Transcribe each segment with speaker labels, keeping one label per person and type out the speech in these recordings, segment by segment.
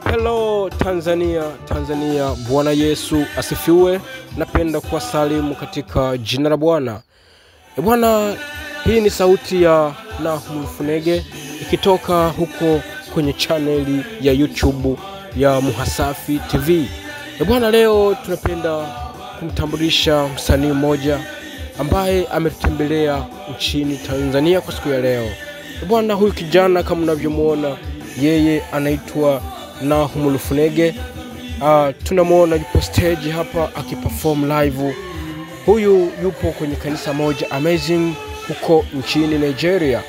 Speaker 1: Hello Tanzania, Bwana Yesu asifiwe. Napenda kuwasalimu katika jina la Bwana. Bwana, hii ni sauti ya Nahum Funege ikitoka huko kwenye channel ya YouTube ya Muhasafi TV. Bwana, leo tunapenda kumtambulisha msanii mmoja ambaye ametembelea nchini Tanzania kwa siku ya leo. Bwana, huyu kijana kama mnavyomuona, yeye anaitwa Nahum Funege. Tunamuona yupo stage hapa akiperform live. Huyu yupo kwenye kanisa moja amazing huko nchini Nigeria.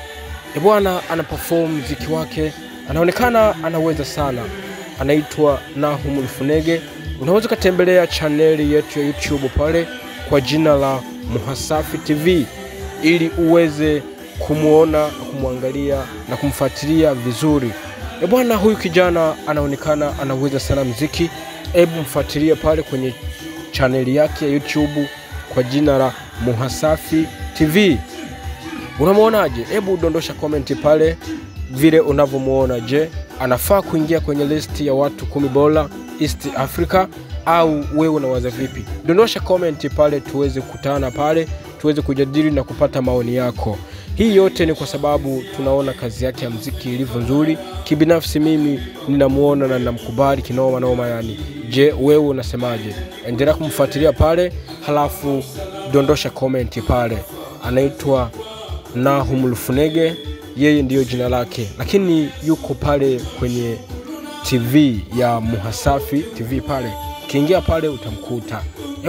Speaker 1: Bwana, anaperform muziki wake, anaonekana anaweza sana. Anaitwa Nahum Funege. Unaweza kutembelea channel yetu ya YouTube pale kwa jina la Muhasafi TV ili uweze kumuona, kumwangalia na kumfuatilia vizuri. Bwana, huyu kijana anaonekana anaweza sana muziki. Hebu mfuatilie pale kwenye channel yake ya YouTube kwa jina la Muhasafi TV. Unamuonaje? Hebu dondosha comment pale vile unavyomuona. Je, anafaa kuingia kwenye list ya watu 10 bora East Africa au wewe unawaza vipi? Dondosha comment pale tuweze kukutana pale, tuweze kujadili na kupata maoni yako. Hii yote ni kwa sababu tunaona kazi yake ya muziki ilivyo nzuri. Kibinafsi mimi ninamuona na ninamkubali kinoma yani. Je, wewe unasemaje? Endelea kumfuatilia pale, halafu dondosha comment pale. Anaitwa Nahum Funege, yeye ndiyo jina lake, lakini yuko pale kwenye TV ya Muhasafi TV pale. Kiingia pale utamkuta.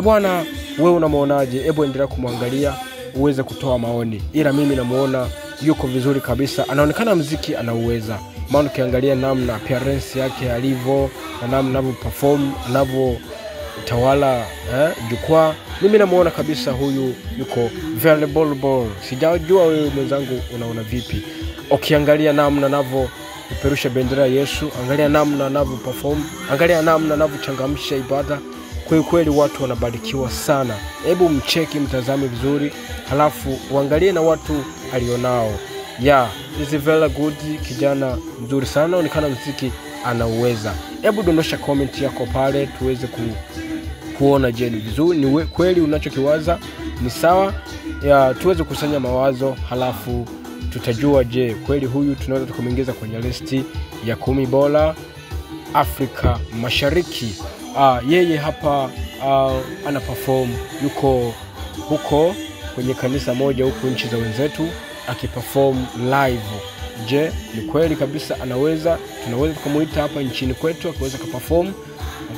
Speaker 1: Bwana, wewe unamuonaje? Hebu endelea kumwangalia uweze kutoa maoni. Ila mimi namuona yuko vizuri kabisa. Anaonekana muziki anauweza. Maana ukiangalia namna appearance yake alivyo na namna anavyoperform, anavyotawala jukwaa, mimi namuona kabisa huyu yuko valuable. Sijajua wewe mwenzangu unaona vipi? Ukiangalia namna anavyopeperusha bendera ya Yesu, angalia namna anavyoperform, angalia namna anavyochangamsha ibada. Kweli watu wanabarikiwa sana. Hebu mcheki, mtazame vizuri, halafu uangalie na watu alionao. Is very good, kijana mzuri sana, anaonekana muziki anauweza. Hebu dondosha comment yako pale tuweze kuona je, ni vizuri, ni kweli unachokiwaza ni sawa? Tuweze kusanya mawazo, halafu tutajua je, kweli huyu tunaweza tukamuingiza kwenye listi ya 10 bora Afrika Mashariki. Yeye hapa ana perform, yuko huko kwenye kanisa moja huko nchi za wenzetu akiperform live. Je, ni kweli kabisa anaweza? Tunaweza tukamuita hapa nchini kwetu akaweza kuperform,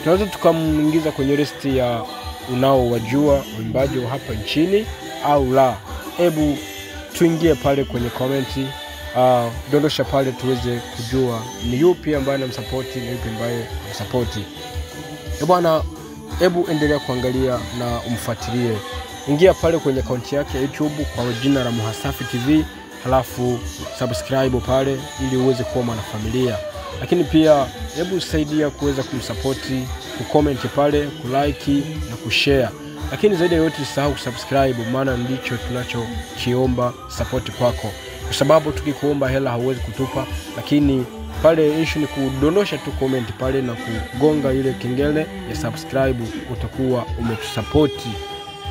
Speaker 1: tunaweza tukamuingiza kwenye list ya unaowajua waimbaji wa hapa nchini au la? Hebu tuingie pale kwenye comment, dondosha pale tuweze kujua ni yupi ambaye anamsupport na yupi ambaye anamsupport. Bwana, hebu endelea kuangalia na umfuatilie. Ingia pale kwenye account yake ya YouTube kwa jina la Muhasafi TV, halafu subscribe pale ili uweze kuwa mwanafamilia. Lakini pia hebu saidia kuweza kumsupport, kucomment pale, kulike na kushare. Lakini zaidi ya yote usisahau kusubscribe, maana ndicho tunachokiomba support kwako. Kwa sababu tukikuomba hela hauwezi kutupa, lakini pale issue ni kudondosha tu comment pale na kugonga ile kengele ya subscribe, utakuwa umetusupport.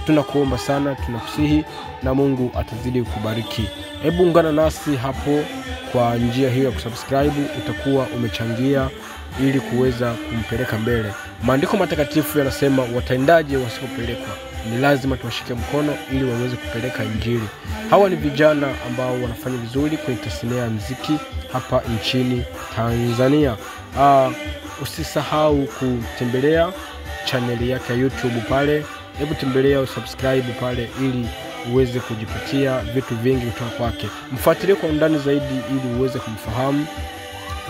Speaker 1: Tunakuomba sana, tunakusihi, na Mungu atazidi kukubariki. Hebu ungana nasi hapo kwa njia hiyo ya kusubscribe, utakuwa umechangia ili kuweza kumpeleka mbele. Maandiko matakatifu yanasema wataendaje wasipopelekwa? Ni lazima tuwashike mkono ili waweze kupeleka injili. Hawa ni vijana ambao wanafanya vizuri kwenye tasnia ya muziki hapa nchini Tanzania. Usisahau kutembelea channel yake ya YouTube pale. Hebu tembelea usubscribe pale ili uweze kujipatia vitu vingi kutoka kwake. Mfuatilie kwa undani zaidi ili uweze kumfahamu,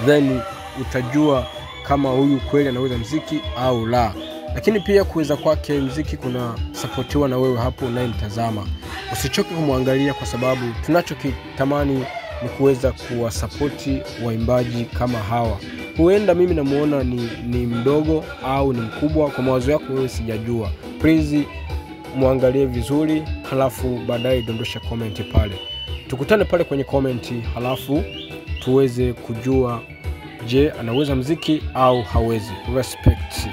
Speaker 1: then utajua kama huyu kweli anaweza muziki au la. Lakini pia kuweza kwake muziki kuna supportiwa na wewe hapo unayemtazama. Usichoke kumwangalia, kwa sababu tunachokitamani ni kuweza kuwasapoti waimbaji kama hawa. Huenda mimi namuona ni mdogo au ni mkubwa, kwa mawazo yako wewe sijajua. Please muangalie vizuri, halafu baadaye dondosha comment pale. Tukutane pale kwenye comment, halafu tuweze kujua, je, anaweza muziki au hawezi. Respect.